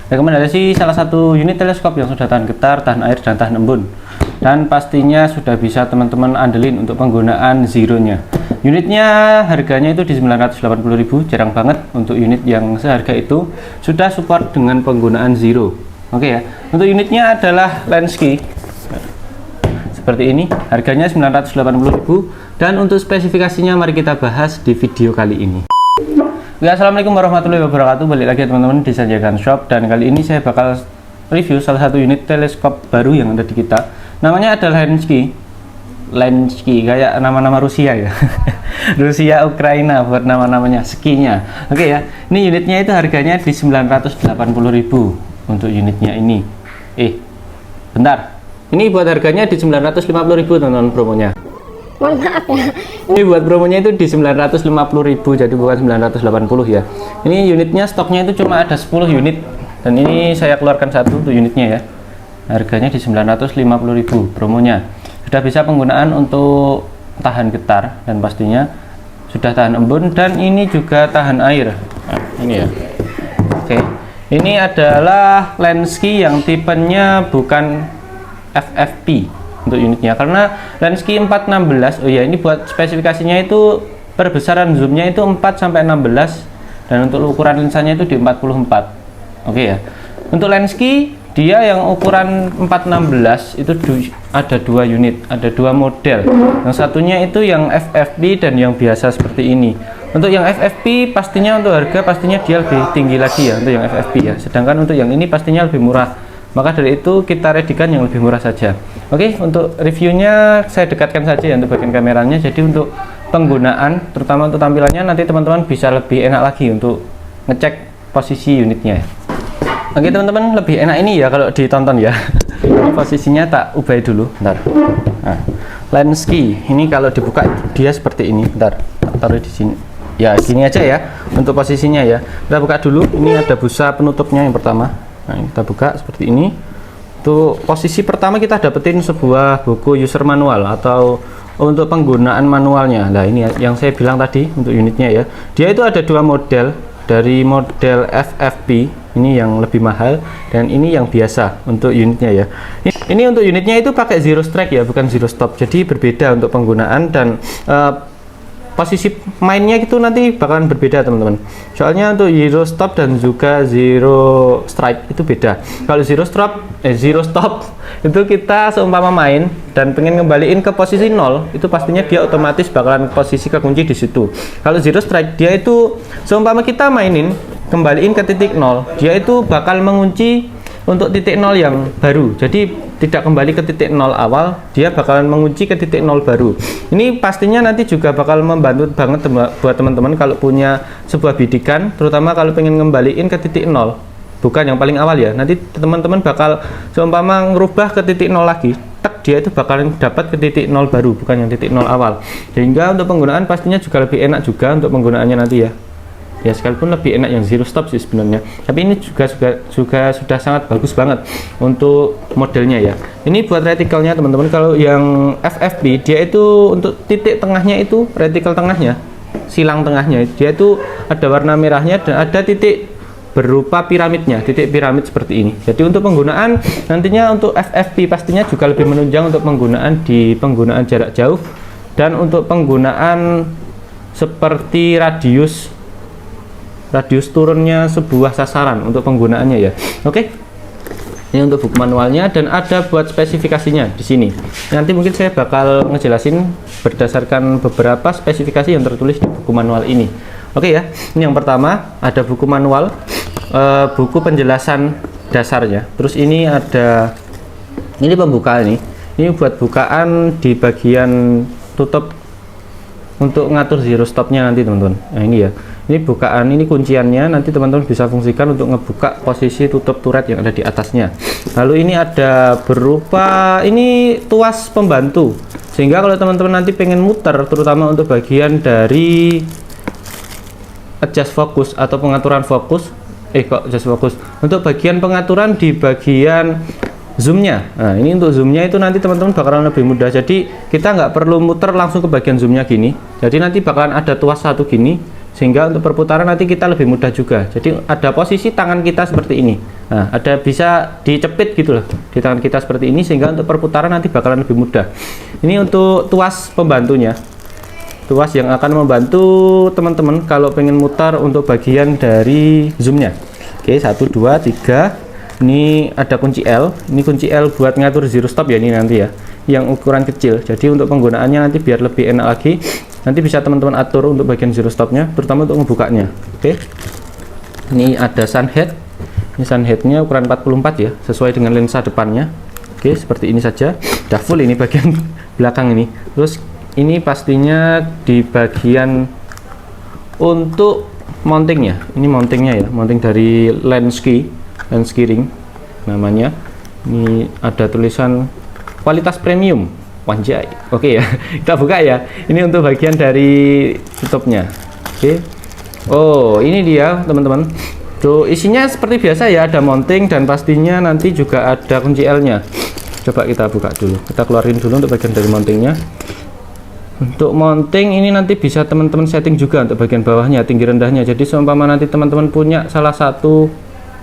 Rekomendasi salah satu unit teleskop yang sudah tahan getar, tahan air, dan tahan embun. Dan pastinya sudah bisa teman-teman andelin untuk penggunaan Zero-nya. Unitnya harganya itu di 980.000, jarang banget untuk unit yang seharga itu sudah support dengan penggunaan Zero. Oke ya. Untuk unitnya adalah Lenski. Seperti ini, harganya 980.000, dan untuk spesifikasinya mari kita bahas di video kali ini. Ya, assalamualaikum warahmatullahi wabarakatuh. Balik lagi teman-teman di Sanjaya Shop, dan kali ini saya bakal review salah satu unit teleskop baru yang ada di kita. Namanya adalah Lenski, kayak nama-nama Rusia ya. Rusia, Ukraina buat nama-namanya, skinya. Oke ya. Ini unitnya itu harganya di 980.000 untuk unitnya ini. Bentar. Ini buat harganya di 950.000 teman-teman promonya. Mohon maaf ya. Ini buat promonya itu di 950.000, jadi bukan 980 ya. Ini unitnya stoknya itu cuma ada 10 unit, dan ini saya keluarkan satu untuk unitnya ya. Harganya di 950.000 promonya. Sudah bisa penggunaan untuk tahan getar, dan pastinya sudah tahan embun, dan ini juga tahan air. Nah, ini ya. Oke. Ini adalah Lenski yang tipenya bukan FFP untuk unitnya, karena Lenski 416. Oh ya, ini buat spesifikasinya itu perbesaran zoomnya itu 4-16, dan untuk ukuran lensanya itu di 44. Oke ya. Untuk Lenski dia yang ukuran 416 itu ada dua unit, ada dua model. Yang satunya itu yang FFP dan yang biasa seperti ini. Untuk yang FFP pastinya untuk harga pastinya dia lebih tinggi lagi ya untuk yang FFP ya. Sedangkan untuk yang ini pastinya lebih murah. Maka dari itu kita redikan yang lebih murah saja. Oke, untuk reviewnya saya dekatkan saja ya untuk bagian kameranya. Jadi untuk penggunaan, terutama untuk tampilannya, nanti teman-teman bisa lebih enak lagi untuk ngecek posisi unitnya. Oke teman-teman, lebih enak ini ya kalau ditonton ya. Posisinya tak ubah dulu, bentar. Nah, Lenski ini kalau dibuka dia seperti ini. Bentar, taruh di sini. Ya, gini aja ya untuk posisinya ya. Kita buka dulu. Ini ada busa penutupnya yang pertama. Nah, kita buka seperti ini. Untuk posisi pertama kita dapetin sebuah buku user manual atau untuk penggunaan manualnya. Nah, ini yang saya bilang tadi untuk unitnya ya. Dia itu ada dua model, dari model FFP ini yang lebih mahal, dan ini yang biasa untuk unitnya ya. Ini untuk unitnya itu pakai zero strike ya, bukan zero stop. Jadi berbeda untuk penggunaan, dan posisi mainnya itu nanti bakalan berbeda teman-teman. Soalnya untuk zero stop dan juga zero strike itu beda. Kalau zero stop itu kita seumpama main dan pengen ngembaliin ke posisi 0, itu pastinya dia otomatis bakalan posisi kekunci di situ. Kalau zero strike dia itu seumpama kita mainin kembaliin ke titik 0, dia itu bakal mengunci untuk titik 0 yang baru. Jadi tidak kembali ke titik 0 awal, dia bakalan mengunci ke titik 0 baru. Ini pastinya nanti juga bakal membantu banget buat teman-teman kalau punya sebuah bidikan, terutama kalau pengen ngembaliin ke titik 0, bukan yang paling awal ya. Nanti teman-teman bakal seumpama ngerubah ke titik 0 lagi, dia itu bakalan dapat ke titik 0 baru, bukan yang titik 0 awal. Sehingga untuk penggunaan pastinya juga lebih enak juga untuk penggunaannya nanti ya. Ya, sekalipun lebih enak yang zero stop sih sebenarnya, tapi ini juga sudah sangat bagus banget untuk modelnya ya. Ini buat retikelnya teman-teman. Kalau yang FFP dia itu untuk titik tengahnya itu retikel tengahnya, silang tengahnya dia itu ada warna merahnya, dan ada titik berupa piramidnya, titik piramid seperti ini. Jadi untuk penggunaan nantinya untuk FFP pastinya juga lebih menunjang untuk penggunaan jarak jauh, dan untuk penggunaan seperti radius turunnya sebuah sasaran untuk penggunaannya ya. Oke. Ini untuk buku manualnya, dan ada buat spesifikasinya di sini. Nanti mungkin saya bakal ngejelasin berdasarkan beberapa spesifikasi yang tertulis di buku manual ini. Oke ya. Ini yang pertama, ada buku manual, buku penjelasan dasarnya. Terus ini ada pembukaan ini. Ini buat bukaan di bagian tutup untuk ngatur zero stopnya nanti teman-teman. Nah, ini ya. Ini bukaan, ini kunciannya, nanti teman-teman bisa fungsikan untuk ngebuka posisi tutup turret yang ada di atasnya. Lalu ini ada berupa ini tuas pembantu, sehingga kalau teman-teman nanti pengen muter, terutama untuk bagian dari adjust fokus atau pengaturan fokus, adjust fokus, untuk bagian pengaturan di bagian zoomnya. Nah, ini untuk zoomnya itu nanti teman-teman bakalan lebih mudah. Jadi kita nggak perlu muter langsung ke bagian zoomnya gini. Jadi nanti bakalan ada tuas satu gini, sehingga untuk perputaran nanti kita lebih mudah juga. Jadi ada posisi tangan kita seperti ini. Nah, ada bisa dicepit gitu loh di tangan kita seperti ini, sehingga untuk perputaran nanti bakalan lebih mudah. Ini untuk tuas pembantunya, tuas yang akan membantu teman-teman kalau pengen mutar untuk bagian dari zoomnya. Oke, 1 2 3. Ini ada kunci L, ini kunci L buat ngatur zero stop ya, ini nanti ya, yang ukuran kecil. Jadi untuk penggunaannya nanti biar lebih enak lagi, nanti bisa teman-teman atur untuk bagian zero stopnya, terutama untuk ngebukanya. Oke, ini ada sunhead. Ini sunheadnya ukuran 44 ya, sesuai dengan lensa depannya. Oke, seperti ini saja. Udah full ini bagian belakang ini. Terus ini pastinya di bagian untuk mountingnya. Ini mountingnya ya, mounting dari Lenski ring namanya. Ini ada tulisan kualitas premium. Wanjay. Oke ya, kita buka ya. Ini untuk bagian dari tutupnya. Oke. Oh, ini dia teman-teman. Tuh, isinya seperti biasa ya, ada mounting dan pastinya nanti juga ada kunci L-nya. Coba kita buka dulu, kita keluarin dulu untuk bagian dari mountingnya. Untuk mounting ini nanti bisa teman-teman setting juga untuk bagian bawahnya, tinggi rendahnya. Jadi seumpama nanti teman-teman punya salah satu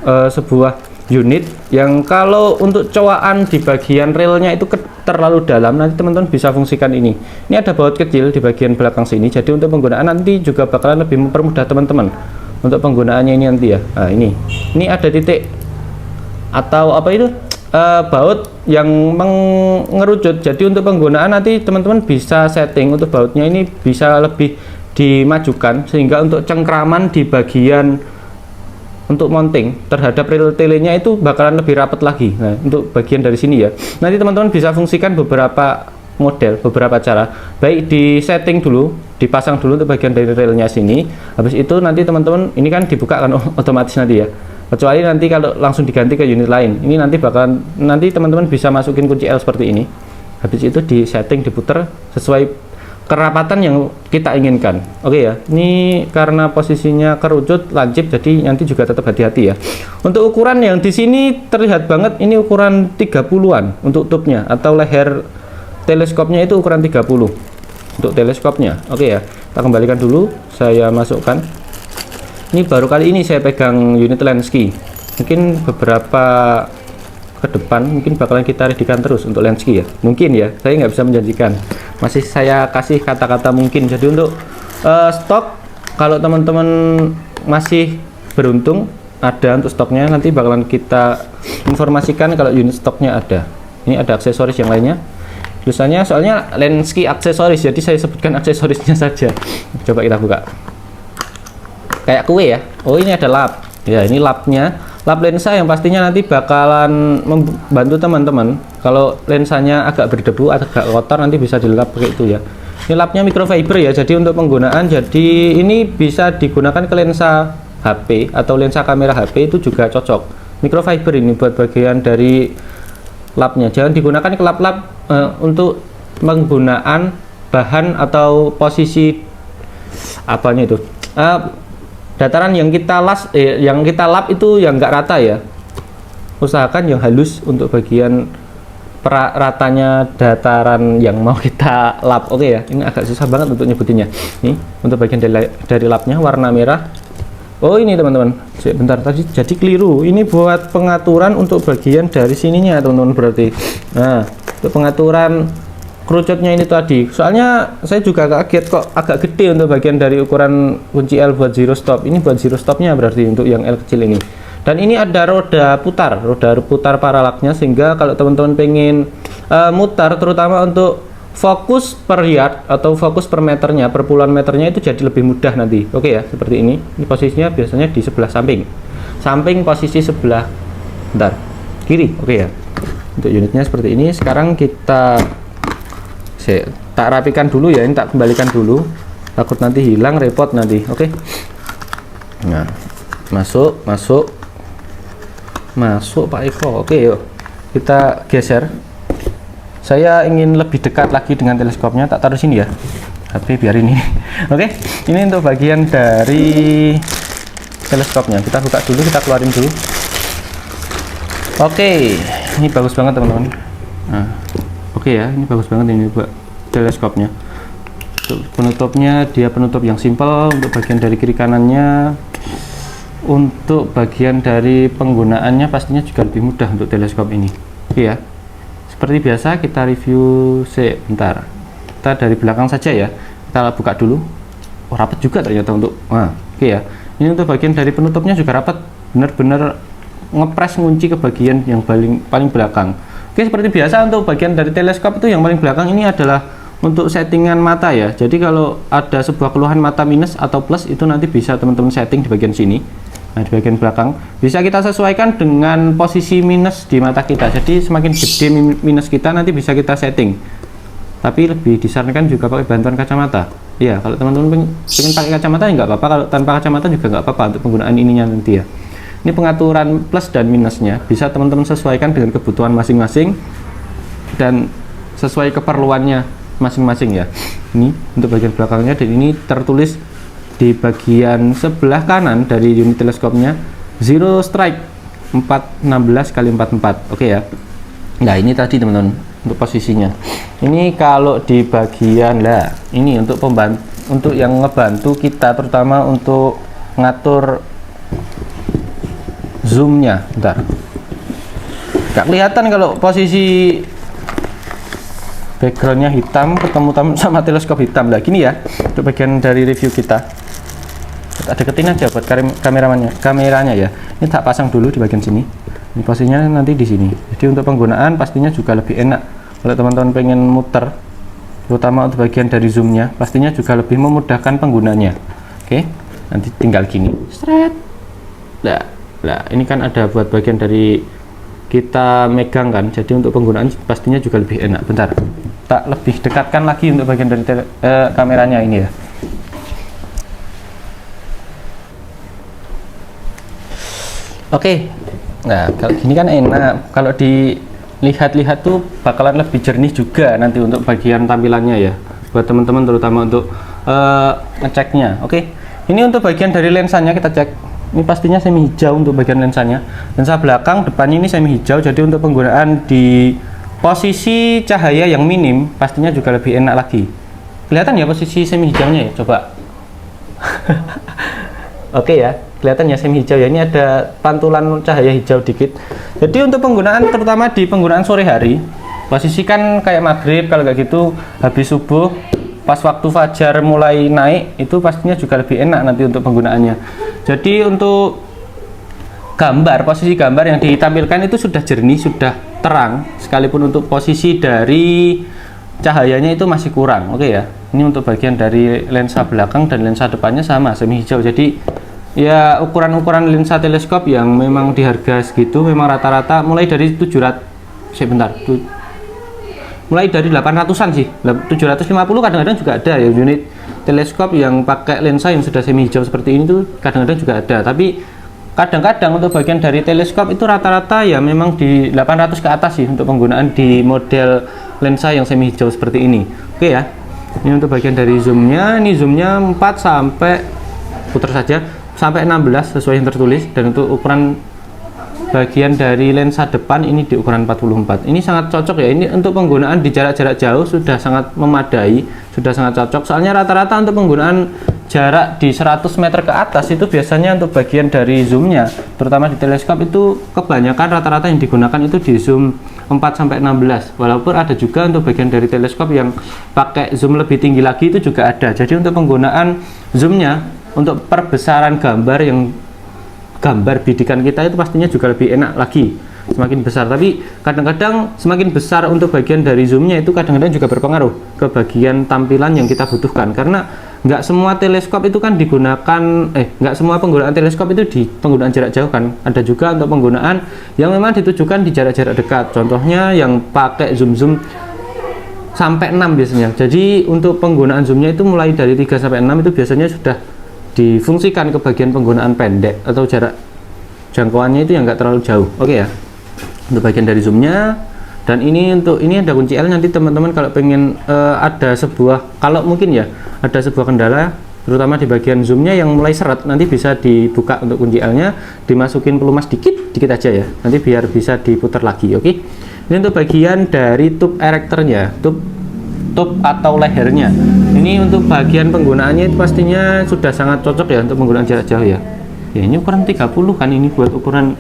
sebuah unit yang kalau untuk cowaan di bagian railnya itu terlalu dalam, nanti teman-teman bisa fungsikan ini. Ini ada baut kecil di bagian belakang sini, jadi untuk penggunaan nanti juga bakalan lebih mempermudah teman-teman untuk penggunaannya ini nanti ya. Nah, ini ada titik atau apa itu baut yang mengerucut. Jadi untuk penggunaan nanti teman-teman bisa setting untuk bautnya ini bisa lebih dimajukan, sehingga untuk cengkraman di bagian untuk mounting terhadap rel telenya itu bakalan lebih rapat lagi. Nah, untuk bagian dari sini ya, nanti teman-teman bisa fungsikan beberapa model, beberapa cara. Baik di setting dulu, dipasang dulu untuk bagian dari relnya sini. Habis itu nanti teman-teman ini kan dibuka kan otomatis nanti ya. Kecuali nanti kalau langsung diganti ke unit lain, ini nanti bakalan nanti teman-teman bisa masukin kunci L seperti ini. Habis itu di setting, diputar sesuai kerapatan yang kita inginkan. Oke ya. Ini karena posisinya kerucut lancip, jadi nanti juga tetap hati-hati ya. Untuk ukuran yang di sini terlihat banget, ini ukuran 30-an untuk tubnya atau leher teleskopnya itu ukuran 30 untuk teleskopnya. Oke ya, kita kembalikan dulu, saya masukkan. Ini baru kali ini saya pegang unit Lenski, mungkin beberapa ke depan mungkin bakalan kita readykan terus untuk Lenski ya, mungkin ya, saya nggak bisa menjanjikan, masih saya kasih kata-kata mungkin. Jadi untuk stok, kalau teman-teman masih beruntung ada untuk stoknya, nanti bakalan kita informasikan kalau unit stoknya ada. Ini ada aksesoris yang lainnya tulisannya, soalnya Lenski aksesoris, jadi saya sebutkan aksesorisnya saja. Coba kita buka kayak kue ya. Oh, ini ada lap ya, ini lapnya, lap lensa yang pastinya nanti bakalan membantu teman-teman kalau lensanya agak berdebu, agak kotor, nanti bisa dilap pakai itu ya. Ini lapnya microfiber ya, jadi untuk penggunaan, jadi ini bisa digunakan ke lensa HP atau lensa kamera HP itu juga cocok. Microfiber ini buat bagian dari lapnya, jangan digunakan ke lap-lap untuk penggunaan bahan atau posisi apanya itu dataran yang kita lap itu yang enggak rata ya. Usahakan yang halus untuk bagian ratanya dataran yang mau kita lap. Oke ya, ini agak susah banget untuk nyebutinnya. Nih untuk bagian dari lapnya warna merah. Oh, ini teman-teman, bentar tadi jadi keliru. Ini buat pengaturan untuk bagian dari sininya teman-teman berarti. Nah, untuk pengaturan kerucutnya ini tadi. Soalnya saya juga kaget kok agak gede untuk bagian dari ukuran kunci L buat zero stop. Ini buat zero stopnya berarti untuk yang L kecil ini. Dan ini ada roda putar paralaknya, sehingga kalau teman-teman pengen mutar, terutama untuk fokus per yard atau fokus per meternya, per puluhan meternya itu jadi lebih mudah nanti. Oke ya, seperti ini. Ini posisinya biasanya di sebelah samping posisi sebelah kiri. Oke ya, untuk unitnya seperti ini. Sekarang kita tak rapikan dulu ya, ini tak kembalikan dulu, takut nanti hilang, repot nanti. Oke. Nah, masuk Pak Eko. Oke, yuk kita geser. Saya ingin lebih dekat lagi dengan teleskopnya, tak taruh sini ya, HP biar ini. Oke, ini untuk bagian dari teleskopnya. Kita buka dulu, kita keluarin dulu. Oke, ini bagus banget teman-teman. Nah, oke ya, ini bagus banget ini buat teleskopnya. Untuk penutupnya, dia penutup yang simpel. Untuk bagian dari kiri kanannya, untuk bagian dari penggunaannya pastinya juga lebih mudah untuk teleskop ini. Oke ya, seperti biasa kita review sebentar. Kita dari belakang saja ya, kita buka dulu. Oh, rapat juga ternyata untuk oke ya, ini untuk bagian dari penutupnya juga rapat, benar-benar ngepres ngunci ke bagian yang paling belakang. Oke, seperti biasa untuk bagian dari teleskop itu yang paling belakang ini adalah untuk settingan mata ya. Jadi kalau ada sebuah keluhan mata minus atau plus itu nanti bisa teman-teman setting di bagian sini. Nah, di bagian belakang bisa kita sesuaikan dengan posisi minus di mata kita. Jadi semakin gede minus kita nanti bisa kita setting. Tapi lebih disarankan juga pakai bantuan kacamata. Ya, kalau teman-teman pengen pakai kacamata ya nggak apa-apa. Kalau tanpa kacamata juga nggak apa-apa untuk penggunaan ininya nanti ya. Ini pengaturan plus dan minusnya bisa teman-teman sesuaikan dengan kebutuhan masing-masing dan sesuai keperluannya masing-masing ya. Ini untuk bagian belakangnya, dan ini tertulis di bagian sebelah kanan dari unit teleskopnya zero strike 416x44. Oke ya. Nah, ini tadi teman-teman untuk posisinya. Ini kalau di bagian ini untuk untuk yang ngebantu kita terutama untuk ngatur zoomnya. Bentar, nggak kelihatan kalau posisi backgroundnya hitam ketemu sama teleskop hitam. Lah gini ya, untuk bagian dari review kita deketin aja buat kameranya ya. Ini tak pasang dulu di bagian sini. Ini posisinya nanti di sini. Jadi untuk penggunaan pastinya juga lebih enak kalau teman-teman pengen muter, terutama untuk bagian dari zoomnya pastinya juga lebih memudahkan penggunanya. Oke, nanti tinggal gini straight. Lah ini kan ada buat bagian dari kita megang kan, jadi untuk penggunaan pastinya juga lebih enak. Bentar, tak lebih dekatkan lagi untuk bagian dari kameranya ini ya. Oke, nah kalau gini kan enak, kalau dilihat-lihat tuh bakalan lebih jernih juga nanti untuk bagian tampilannya ya, buat teman-teman terutama untuk ngeceknya. Oke, ini untuk bagian dari lensanya kita cek. Ini pastinya semi hijau untuk bagian lensanya. Lensa belakang depannya ini semi hijau, jadi untuk penggunaan di posisi cahaya yang minim pastinya juga lebih enak lagi. Kelihatan ya posisi semi hijaunya ya, coba. Oke ya, kelihatan ya semi hijau ya. Ini ada pantulan cahaya hijau dikit. Jadi untuk penggunaan terutama di penggunaan sore hari, posisikan kayak maghrib kalau kayak gitu, habis subuh, pas waktu fajar mulai naik, itu pastinya juga lebih enak nanti untuk penggunaannya. Jadi untuk gambar, posisi gambar yang ditampilkan itu sudah jernih, sudah terang, sekalipun untuk posisi dari cahayanya itu masih kurang. Oke ya, ini untuk bagian dari lensa belakang dan lensa depannya sama semi hijau. Jadi ya ukuran-ukuran lensa teleskop yang memang di harga segitu memang rata-rata mulai dari 700, mulai dari 800-an sih, 750 kadang-kadang juga ada ya unit teleskop yang pakai lensa yang sudah semi hijau seperti ini tuh kadang-kadang juga ada. Tapi kadang-kadang untuk bagian dari teleskop itu rata-rata ya memang di 800 ke atas sih untuk penggunaan di model lensa yang semi hijau seperti ini. Oke ya, ini untuk bagian dari zoomnya, ini zoomnya 4 sampai putar saja sampai 16 sesuai yang tertulis, dan untuk ukuran bagian dari lensa depan ini di ukuran 44. Ini sangat cocok ya, ini untuk penggunaan di jarak-jarak jauh sudah sangat memadai, sudah sangat cocok. Soalnya rata-rata untuk penggunaan jarak di 100 meter ke atas itu biasanya untuk bagian dari zoomnya, terutama di teleskop itu kebanyakan rata-rata yang digunakan itu di zoom 4 sampai 16. Walaupun ada juga untuk bagian dari teleskop yang pakai zoom lebih tinggi lagi itu juga ada. Jadi untuk penggunaan zoomnya untuk perbesaran gambar yang gambar bidikan kita itu pastinya juga lebih enak lagi semakin besar. Tapi kadang-kadang semakin besar untuk bagian dari zoomnya itu kadang-kadang juga berpengaruh ke bagian tampilan yang kita butuhkan, karena nggak semua teleskop itu kan digunakan nggak semua penggunaan teleskop itu di penggunaan jarak jauh kan, ada juga untuk penggunaan yang memang ditujukan di jarak-jarak dekat, contohnya yang pakai zoom sampai 6 biasanya. Jadi untuk penggunaan zoomnya itu mulai dari 3 sampai 6 itu biasanya sudah difungsikan ke bagian penggunaan pendek atau jarak jangkauannya itu yang enggak terlalu jauh. Oke ya, untuk bagian dari zoomnya. Dan ini untuk ini ada kunci L, nanti teman-teman kalau pengen ada sebuah, kalau mungkin ya ada sebuah kendala terutama di bagian zoomnya yang mulai seret, nanti bisa dibuka untuk kunci L nya, dimasukin pelumas dikit aja ya, nanti biar bisa diputar lagi. Oke, ini untuk bagian dari tube erectornya, tube atau lehernya. Ini untuk bagian penggunaannya itu pastinya sudah sangat cocok ya untuk penggunaan jarak jauh ya. Ya ini ukuran 30 kan, ini buat ukuran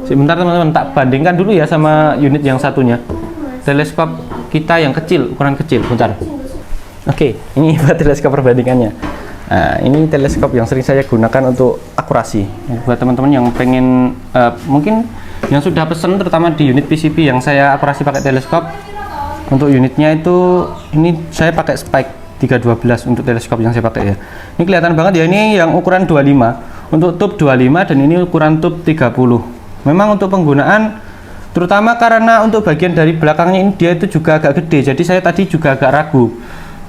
sebentar teman-teman, tak bandingkan dulu ya sama unit yang satunya. Teleskop kita yang kecil, ukuran kecil, bentar. Oke, ini buat teleskop perbandingannya. Nah, ini teleskop yang sering saya gunakan untuk akurasi. Buat teman-teman yang pengen mungkin yang sudah pesen terutama di unit PCB yang saya akurasi pakai teleskop. Untuk unitnya itu ini saya pakai Spike 312 untuk teleskop yang saya pakai ya. Ini kelihatan banget ya, ini yang ukuran 25 untuk tube 25 dan ini ukuran tube 30. Memang untuk penggunaan terutama karena untuk bagian dari belakangnya ini dia itu juga agak gede, jadi saya tadi juga agak ragu.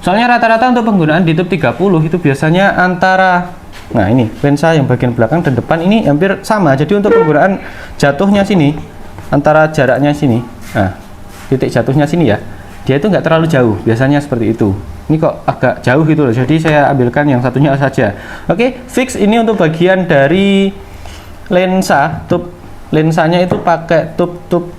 Soalnya rata-rata untuk penggunaan di tube 30 itu biasanya antara, nah ini lensa yang bagian belakang dan depan ini hampir sama. Jadi untuk penggunaan jatuhnya sini, antara jaraknya sini, nah titik jatuhnya sini ya, dia itu nggak terlalu jauh, biasanya seperti itu. Ini kok agak jauh gitu loh, jadi saya ambilkan yang satunya saja. Oke, fix ini untuk bagian dari lensa, lensanya itu pakai tube 30,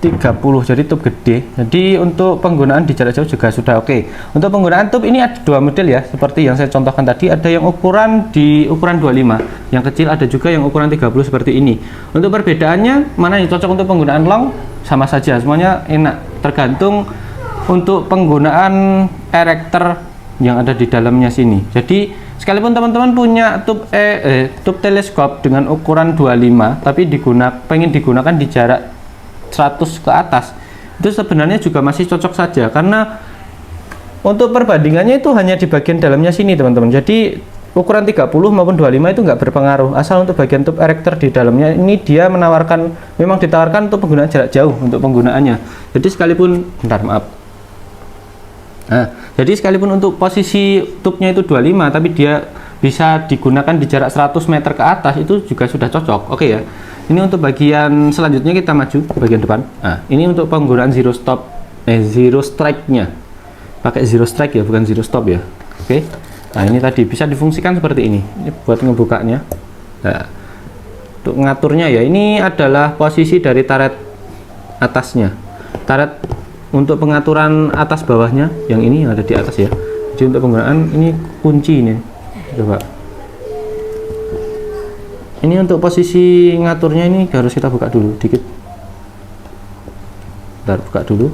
jadi tube gede. Jadi untuk penggunaan di jarak jauh juga sudah oke. Untuk penggunaan tube ini ada dua model ya, seperti yang saya contohkan tadi. Ada yang ukuran 25, yang kecil, ada juga yang ukuran 30 seperti ini. Untuk perbedaannya mana yang cocok untuk penggunaan long, sama saja, semuanya enak. Tergantung untuk penggunaan erector yang ada di dalamnya sini. Jadi sekalipun teman-teman punya tube teleskop dengan ukuran 25 tapi pengen digunakan di jarak 100 ke atas, itu sebenarnya juga masih cocok saja, karena untuk perbandingannya itu hanya di bagian dalamnya sini teman-teman. Jadi ukuran 30 maupun 25 itu nggak berpengaruh, asal untuk bagian tube erector di dalamnya ini dia memang ditawarkan untuk penggunaan jarak jauh untuk penggunaannya. Jadi sekalipun jadi sekalipun untuk posisi tube-nya itu 25 tapi dia bisa digunakan di jarak 100 meter ke atas, itu juga sudah cocok. Oke ya. Ini untuk bagian selanjutnya, kita maju ke bagian depan. Nah, ini untuk penggunaan zero strike-nya. Pakai zero strike ya, bukan zero stop ya. Oke. Nah, ini tadi bisa difungsikan seperti ini. Ini buat ngebukanya. Nah, untuk ngaturnya ya, ini adalah posisi dari turret atasnya. Turret untuk pengaturan atas bawahnya, yang ini yang ada di atas ya. Jadi untuk penggunaan ini kunci ini. Coba. Ini untuk posisi ngaturnya ini harus kita buka dulu dikit. Bentar, buka dulu.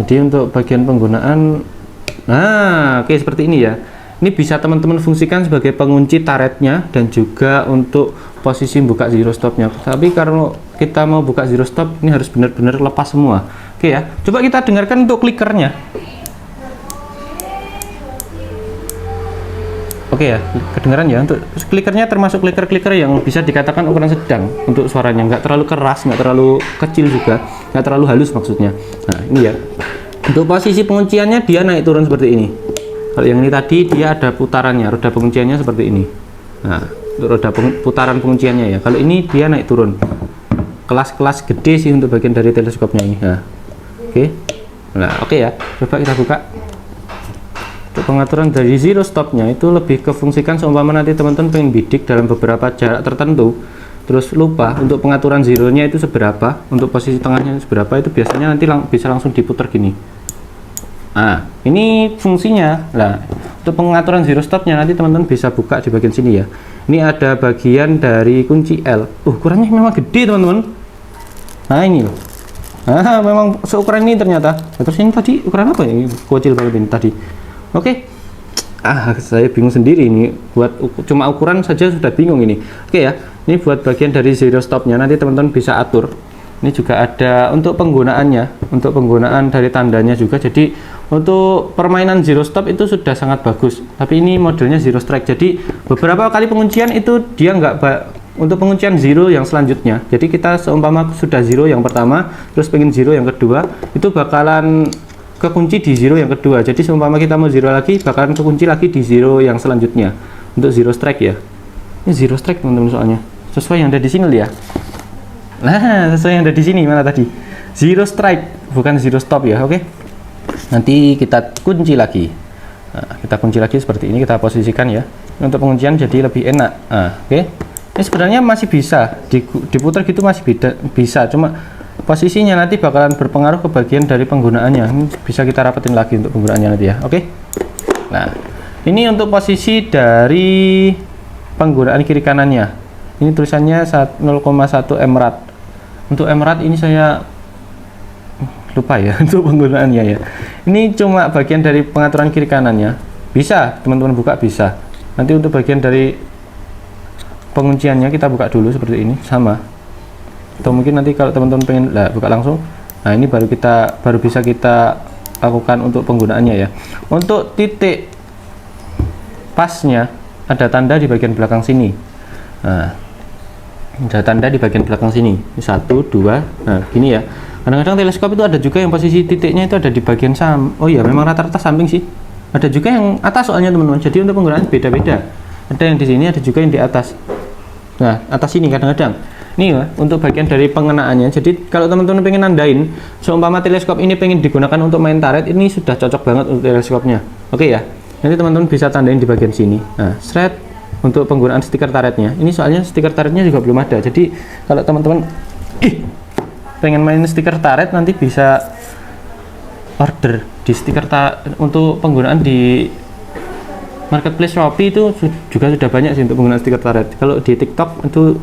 Jadi untuk bagian penggunaan, nah oke, seperti ini ya. Ini bisa teman-teman fungsikan sebagai pengunci turretnya dan juga untuk posisi buka zero stopnya. Tapi kalau kita mau buka zero stop, ini harus benar-benar lepas semua. Oke ya, coba kita dengarkan untuk klikernya. Oke ya, kedengaran ya. Untuk klikernya termasuk kliker-kliker yang bisa dikatakan ukuran sedang untuk suaranya, nggak terlalu keras, nggak terlalu kecil juga, nggak terlalu halus maksudnya. Nah ini ya, untuk posisi pengunciannya dia naik turun seperti ini. Kalau yang ini tadi dia ada putarannya, roda pengunciannya seperti ini. Nah, untuk roda putaran pengunciannya ya. Kalau ini dia naik turun. Kelas-kelas gede sih untuk bagian dari teleskopnya ini. Nah, oke. Nah, oke ya. Coba kita buka. Untuk pengaturan dari zero stopnya itu lebih kefungsikan seumpama nanti teman-teman pengen bidik dalam beberapa jarak tertentu, terus lupa untuk pengaturan zeronya itu seberapa, untuk posisi tengahnya seberapa, itu biasanya nanti bisa langsung diputar gini. Nah, ini fungsinya. Nah, untuk pengaturan zero stopnya nanti teman-teman bisa buka di bagian sini ya. Ini ada bagian dari kunci L. Ukurannya memang gede teman-teman. Nah ini loh. Nah, memang seukuran ini ternyata. Nah, terus ini tadi ukuran apa ya? Ini kecil banget ini tadi. Oke. Saya bingung sendiri ini. Buat cuma ukuran saja sudah bingung ini. Oke ya. Ini buat bagian dari zero stopnya. Nanti teman-teman bisa atur. Ini juga ada untuk penggunaannya, untuk penggunaan dari tandanya juga. Jadi untuk permainan zero stop itu sudah sangat bagus. Tapi ini modelnya zero strike. Jadi beberapa kali penguncian itu dia nggak untuk penguncian zero yang selanjutnya. Jadi kita seumpama sudah zero yang pertama, terus pengen zero yang kedua, itu bakalan kekunci di zero yang kedua. Jadi seumpama kita mau zero lagi, bakalan kekunci lagi di zero yang selanjutnya. Untuk zero strike ya. Ini zero strike teman-teman soalnya. Sesuai yang ada di sini ya. Nah, sesuai yang ada di sini mana tadi? Zero strike, bukan zero stop ya. Oke. Nanti kita kunci lagi. Nah, kita kunci lagi seperti ini, kita posisikan ya. Untuk penguncian jadi lebih enak. Nah, oke. Ini sebenarnya masih bisa diputar gitu, masih bisa. Cuma posisinya nanti bakalan berpengaruh ke bagian dari penggunaannya. Ini bisa kita rapetin lagi untuk penggunaannya nanti ya. Oke. Nah, ini untuk posisi dari penggunaan kiri kanannya. Ini tulisannya 0,1 emerald. Untuk emerald ini saya lupa ya untuk penggunaannya ya. Ini cuma bagian dari pengaturan kiri kanannya. Bisa teman-teman buka, bisa. Nanti untuk bagian dari pengunciannya kita buka dulu seperti ini, sama. Atau mungkin nanti kalau teman-teman pengen buka langsung. Nah, ini baru bisa kita lakukan untuk penggunaannya ya. Untuk titik pasnya ada tanda di bagian belakang sini. Nah, ada tanda di bagian belakang sini. Ini 1, 2. Nah, gini ya. Kadang-kadang teleskop itu ada juga yang posisi titiknya itu ada di bagian oh iya, memang rata-rata samping sih. Ada juga yang atas soalnya teman-teman. Jadi untuk penggunaan beda-beda. Ada yang di sini, ada juga yang di atas. Nah, atas ini kadang-kadang. Ini ya, untuk bagian dari pengenaannya. Jadi kalau teman-teman pengen nandain, seumpama teleskop ini pengen digunakan untuk main turret, ini sudah cocok banget untuk teleskopnya. Oke ya. Nanti teman-teman bisa tandain di bagian sini. Nah, shred untuk penggunaan stiker turretnya. Ini soalnya stiker turretnya juga belum ada. Jadi kalau teman-teman pengen main stiker turret, nanti bisa order di stiker untuk penggunaan di marketplace Shopee itu juga sudah banyak sih untuk penggunaan stiker turret. Kalau di TikTok itu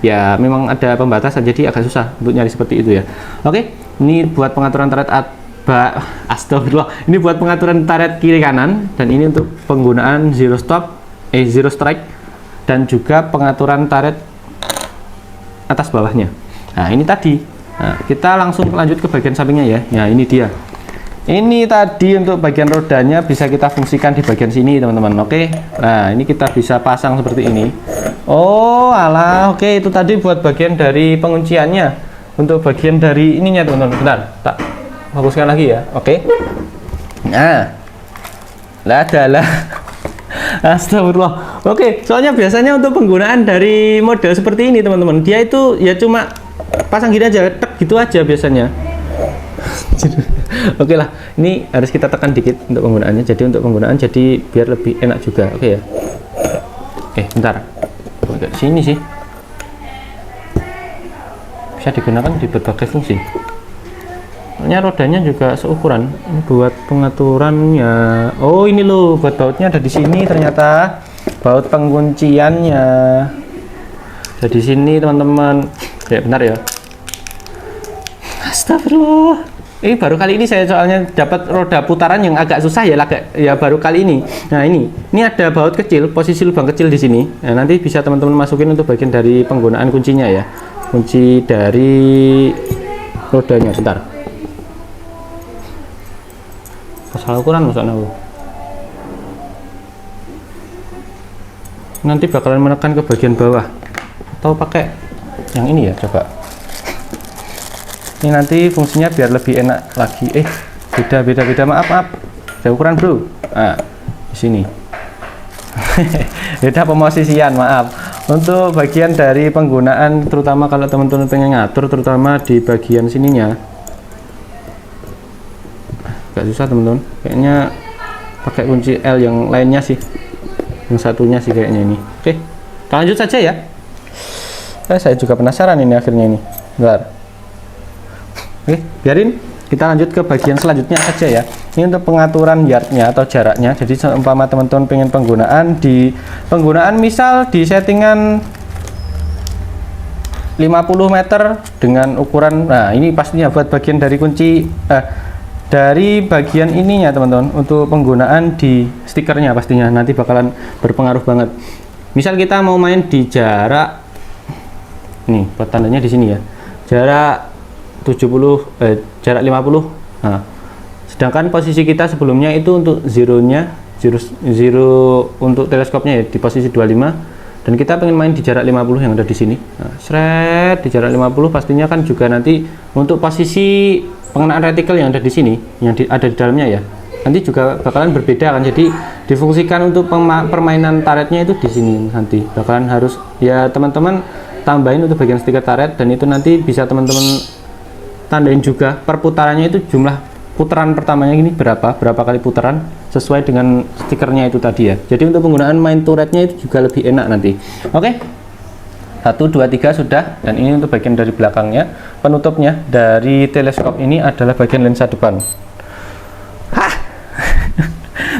ya memang ada pembatasan, jadi agak susah untuk nyari seperti itu ya. Oke, ini buat pengaturan turret astagfirullah. Ini buat pengaturan turret kiri kanan, dan ini untuk penggunaan zero strike, dan juga pengaturan turret atas bawahnya. Nah, ini tadi. Nah, kita langsung lanjut ke bagian sampingnya ya. Nah, ini dia. Ini tadi untuk bagian rodanya bisa kita fungsikan di bagian sini, teman-teman. Oke. Nah, ini kita bisa pasang seperti ini. Oh, alah. Oke, itu tadi buat bagian dari pengunciannya. Untuk bagian dari ininya, teman-teman. Bentar, tak fokuskan lagi ya. Oke. Nah. Lah adalah astagfirullah. Oke, soalnya biasanya untuk penggunaan dari model seperti ini, teman-teman, dia itu ya cuma pasang gini aja, tek gitu aja biasanya. Oke lah, ini harus kita tekan dikit untuk penggunaannya. Jadi untuk penggunaan jadi biar lebih enak juga. Oke ya. Oke, bentar. Agak sini sih. Bisa digunakan di berbagai fungsi. Soalnya rodanya juga seukuran. Ini buat pengaturannya. Oh, ini loh, buat bautnya ada di sini ternyata. Baut pengunciannya ada di sini, teman-teman. Oke, bentar ya. Astagfirullah. Ini baru kali ini saya soalnya dapat roda putaran yang agak susah ya, baru kali ini. Nah, ini ada baut kecil, posisi lubang kecil di sini. Nah, nanti bisa teman-teman masukin untuk bagian dari penggunaan kuncinya ya. Kunci dari rodanya. Bentar. Salah ukuran maksudnya aku. Nanti bakalan menekan ke bagian bawah. Atau pakai yang ini ya, coba. Ini nanti fungsinya biar lebih enak lagi. Beda, maaf. Saya ukuran, bro. Nah, di sini. Beda pemosisian, maaf. Untuk bagian dari penggunaan, terutama kalau teman-teman pengen ngatur, terutama di bagian sininya, agak susah, teman-teman. Kayaknya pakai kunci L yang lainnya sih. Yang satunya sih kayaknya ini. Oke, kita lanjut saja ya. Saya juga penasaran ini akhirnya ini. Bentar. Oke, biarin kita lanjut ke bagian selanjutnya saja ya. Ini untuk pengaturan yardnya atau jaraknya. Jadi seumpama teman-teman pengen penggunaan misal di settingan 50 meter dengan ukuran, nah ini pastinya buat bagian dari kunci dari bagian ininya, teman-teman, untuk penggunaan di stikernya pastinya nanti bakalan berpengaruh banget. Misal kita mau main di jarak, nih buat tandanya di sini ya, jarak 50. Nah, sedangkan posisi kita sebelumnya itu untuk zero untuk teleskopnya ya di posisi 25, dan kita pengen main di jarak 50 yang ada di sini. Nah, shred di jarak 50 pastinya kan juga nanti untuk posisi pengenaan retikel yang ada di sini, yang ada di dalamnya ya, nanti juga bakalan berbeda kan. Jadi difungsikan untuk permainan turretnya itu di sini, nanti bakalan harus ya teman-teman tambahin untuk bagian stiker turret, dan itu nanti bisa teman-teman tandain juga perputarannya itu, jumlah putaran pertamanya ini berapa kali putaran sesuai dengan stikernya itu tadi ya. Jadi untuk penggunaan main turretnya itu juga lebih enak nanti. Oke, 1, 2, 3 sudah. Dan ini untuk bagian dari belakangnya. Penutupnya dari teleskop ini adalah bagian lensa depan.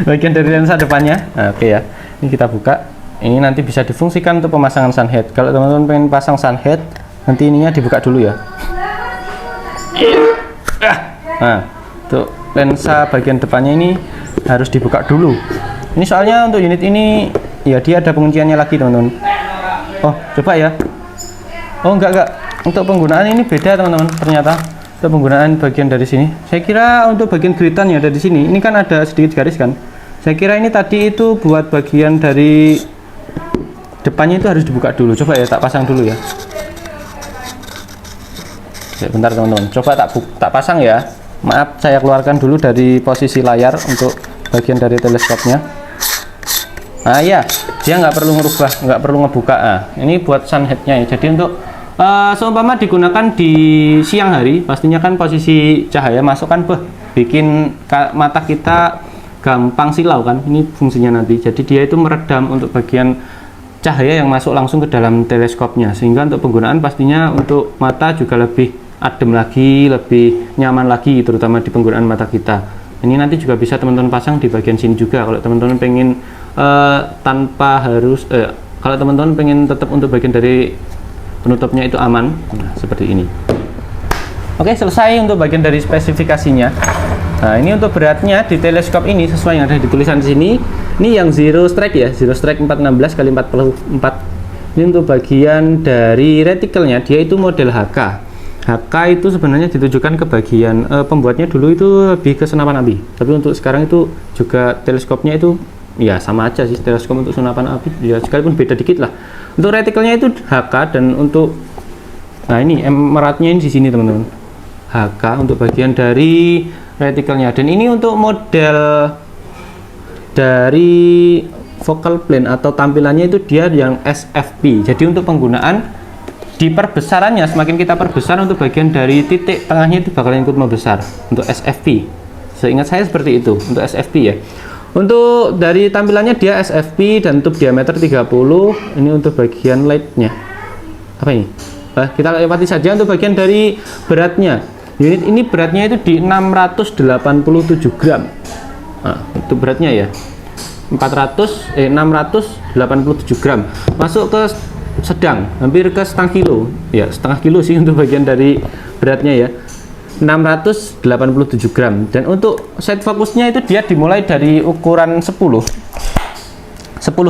Bagian dari lensa depannya. Nah, oke ya, ini kita buka. ini nanti bisa difungsikan untuk pemasangan sunhead. Kalau teman-teman pengen pasang sunhead, nanti ininya dibuka dulu ya. Nah, untuk lensa bagian depannya ini harus dibuka dulu. Ini soalnya untuk unit ini ya dia ada pengunciannya lagi teman-teman. Oh, coba ya. Oh, enggak. Untuk penggunaan ini beda teman-teman. Ternyata untuk penggunaan bagian dari sini. Saya kira untuk bagian gritan yang ada di sini, ini kan ada sedikit garis kan. Saya kira ini tadi itu buat bagian dari depannya itu harus dibuka dulu. Coba ya, tak pasang dulu ya. Bentar teman-teman, coba tak pasang ya. Maaf, saya keluarkan dulu dari posisi layar untuk bagian dari teleskopnya. Nah ya, dia nggak perlu merubah, nggak perlu ngebuka. Nah, ini buat sunheadnya ya. Jadi untuk seumpama digunakan di siang hari, pastinya kan posisi cahaya masuk kan bikin mata kita gampang silau kan. Ini fungsinya nanti. Jadi dia itu meredam untuk bagian cahaya yang masuk langsung ke dalam teleskopnya, sehingga untuk penggunaan pastinya untuk mata juga lebih adem lagi, lebih nyaman lagi, terutama di penggunaan mata kita. Ini nanti juga bisa teman-teman pasang di bagian sini juga kalau teman-teman pengen tanpa harus kalau teman-teman pengen tetap untuk bagian dari penutupnya itu aman. Nah, seperti ini. Oke, selesai untuk bagian dari spesifikasinya. Nah, ini untuk beratnya di teleskop ini sesuai yang ada di tulisan di sini. Ini yang zero strike ya, zero strike 416 x 44. Ini untuk bagian dari retikelnya, dia itu model HK. HK itu sebenarnya ditujukan ke bagian pembuatnya dulu itu lebih ke senapan api. Tapi untuk sekarang itu juga teleskopnya itu ya sama aja sih, teleskop untuk senapan api ya, sekalipun beda dikit lah. Untuk retikelnya itu HK, dan untuk nah ini emeratnya ini di sini teman-teman. HK untuk bagian dari retikelnya, dan ini untuk model dari focal plane atau tampilannya itu dia yang SFP. Jadi untuk penggunaan di perbesarannya, semakin kita perbesar untuk bagian dari titik tengahnya itu bakalan ikut membesar untuk SFP. Seingat saya seperti itu untuk SFP ya. Untuk dari tampilannya dia SFP dan tube diameter 30. Ini untuk bagian lightnya. Apa ini? Kita lewati saja untuk bagian dari beratnya. Unit ini beratnya itu di 687 gram. Nah, itu beratnya ya. 687 gram. Masuk ke sedang, hampir ke setengah kilo ya, setengah kilo sih untuk bagian dari beratnya ya, 687 gram. Dan untuk set fokusnya itu dia dimulai dari ukuran 10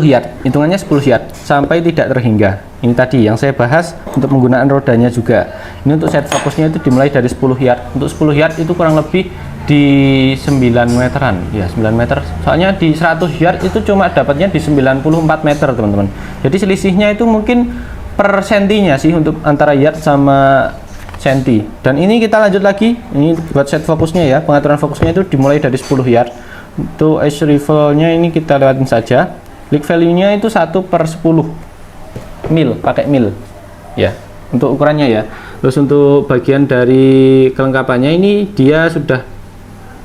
yard, hitungannya 10 yard sampai tidak terhingga. Ini tadi yang saya bahas untuk penggunaan rodanya juga. Ini untuk set fokusnya itu dimulai dari 10 yard. Untuk 10 yard itu kurang lebih di 9 meteran ya, 9 meter. Soalnya di 100 yard itu cuma dapatnya di 94 meter teman-teman. Jadi selisihnya itu mungkin per sentinya sih untuk antara yard sama senti. Dan ini kita lanjut lagi. Ini buat set fokusnya ya, pengaturan fokusnya itu dimulai dari 10 yard. Untuk edge rival-nya ini kita lewatin saja. Click value-nya itu 1/10 mil, pakai mil ya untuk ukurannya ya. Terus untuk bagian dari kelengkapannya ini dia sudah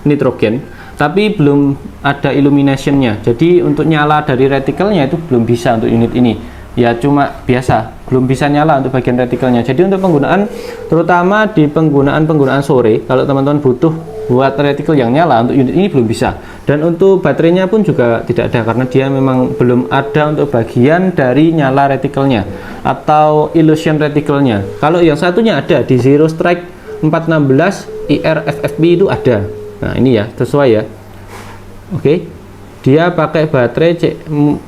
nitrogen, tapi belum ada illumination-nya. Jadi untuk nyala dari retikelnya itu belum bisa untuk unit ini. Ya cuma biasa, belum bisa nyala untuk bagian retikelnya. Jadi untuk penggunaan, terutama di penggunaan sore, kalau teman-teman butuh buat retikel yang nyala, untuk unit ini belum bisa. Dan untuk baterainya pun juga tidak ada, karena dia memang belum ada untuk bagian dari nyala retikelnya atau illusion retikelnya. Kalau yang satunya ada di Zero Strike 416 IR FFB itu ada. Nah ini ya, sesuai ya. Oke, dia pakai baterai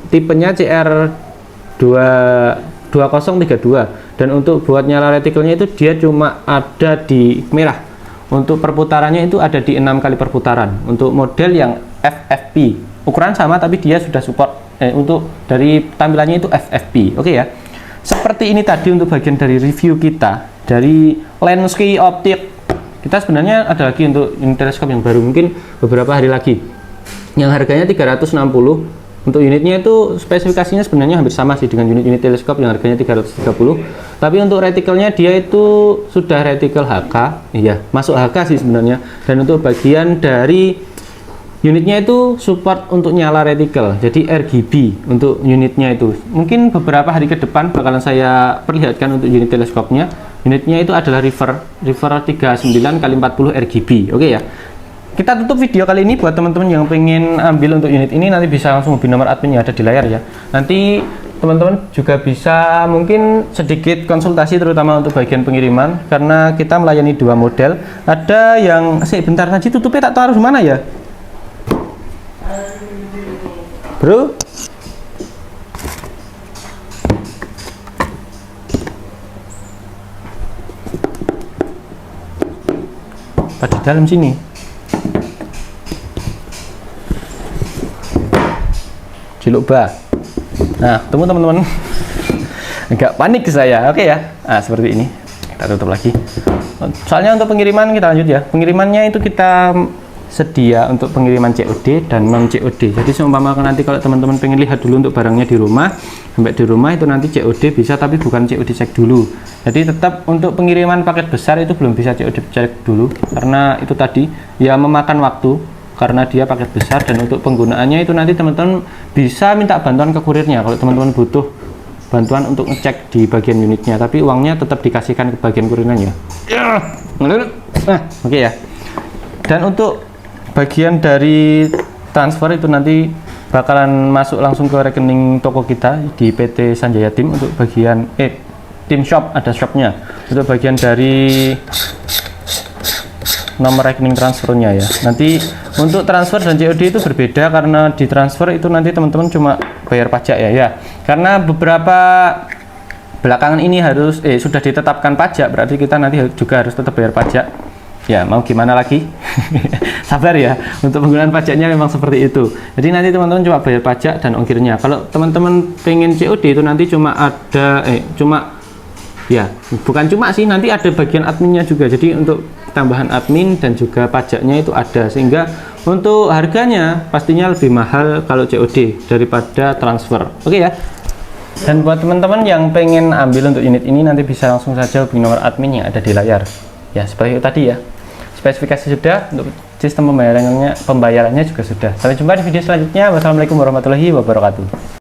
tipenya CR2032, dan untuk buat nyala retikelnya itu dia cuma ada di merah. Untuk perputarannya itu ada di 6 kali perputaran. Untuk model yang FFP, ukuran sama tapi dia sudah support untuk dari tampilannya itu FFP. Oke ya. Seperti ini tadi untuk bagian dari review kita dari Lenski Optik. Kita sebenarnya ada lagi untuk unit teleskop yang baru, mungkin beberapa hari lagi, yang harganya 360. Untuk unitnya itu spesifikasinya sebenarnya hampir sama sih dengan unit-unit teleskop yang harganya 330. Tapi untuk retikelnya dia itu sudah retikel HK, iya, masuk HK sih sebenarnya. Dan untuk bagian dari unitnya itu support untuk nyala retikel, jadi RGB untuk unitnya itu. Mungkin beberapa hari ke depan bakalan saya perlihatkan untuk unit teleskopnya. Unitnya itu adalah river 39 x 40 RGB. Oke ya. kita tutup video kali ini. Buat teman-teman yang pengen ambil untuk unit ini, nanti bisa langsung hubungi nomor admin yang ada di layar ya. Nanti teman-teman juga bisa mungkin sedikit konsultasi terutama untuk bagian pengiriman, karena kita melayani dua model. Ada yang bentar saja tutupnya, tak tahu harus mana ya bro. Pada dalam sini. Ciluba. Nah, temu teman-teman. Agak panik saya. Oke ya. Nah, seperti ini. Kita tutup lagi. Soalnya untuk pengiriman kita lanjut ya. Pengirimannya itu kita sedia untuk pengiriman COD dan non COD. Jadi seumpama nanti kalau teman-teman pengen lihat dulu untuk barangnya di rumah, sampai di rumah itu nanti COD bisa, tapi bukan COD cek dulu. Jadi tetap untuk pengiriman paket besar itu belum bisa COD cek dulu, karena itu tadi ya memakan waktu, karena dia paket besar. Dan untuk penggunaannya itu nanti teman-teman bisa minta bantuan ke kurirnya kalau teman-teman butuh bantuan untuk ngecek di bagian unitnya, tapi uangnya tetap dikasihkan ke bagian kurirnya ya. Nah, oke ya. Dan untuk bagian dari transfer itu nanti bakalan masuk langsung ke rekening toko kita di PT Sanjaya Tim. Untuk bagian Tim Shop, ada shopnya. Untuk bagian dari nomor rekening transfernya ya. Nanti untuk transfer dan COD itu berbeda, karena di transfer itu nanti teman-teman cuma bayar pajak ya. Karena beberapa belakangan ini harus sudah ditetapkan pajak, berarti kita nanti juga harus tetap bayar pajak. Ya, mau gimana lagi? Sabar ya, untuk penggunaan pajaknya memang seperti itu. Jadi nanti teman-teman cuma bayar pajak dan ongkirnya. Kalau teman-teman pengen COD itu nanti cuma ada bukan cuma sih, nanti ada bagian adminnya juga. Jadi untuk tambahan admin dan juga pajaknya itu ada, sehingga untuk harganya pastinya lebih mahal kalau COD daripada transfer. Oke ya. Dan buat teman-teman yang pengen ambil untuk unit ini, nanti bisa langsung saja hubungi nomor admin yang ada di layar. Ya, seperti itu tadi ya. Spesifikasi sudah, untuk sistem pembayarannya juga sudah. Sampai jumpa di video selanjutnya. Wassalamualaikum warahmatullahi wabarakatuh.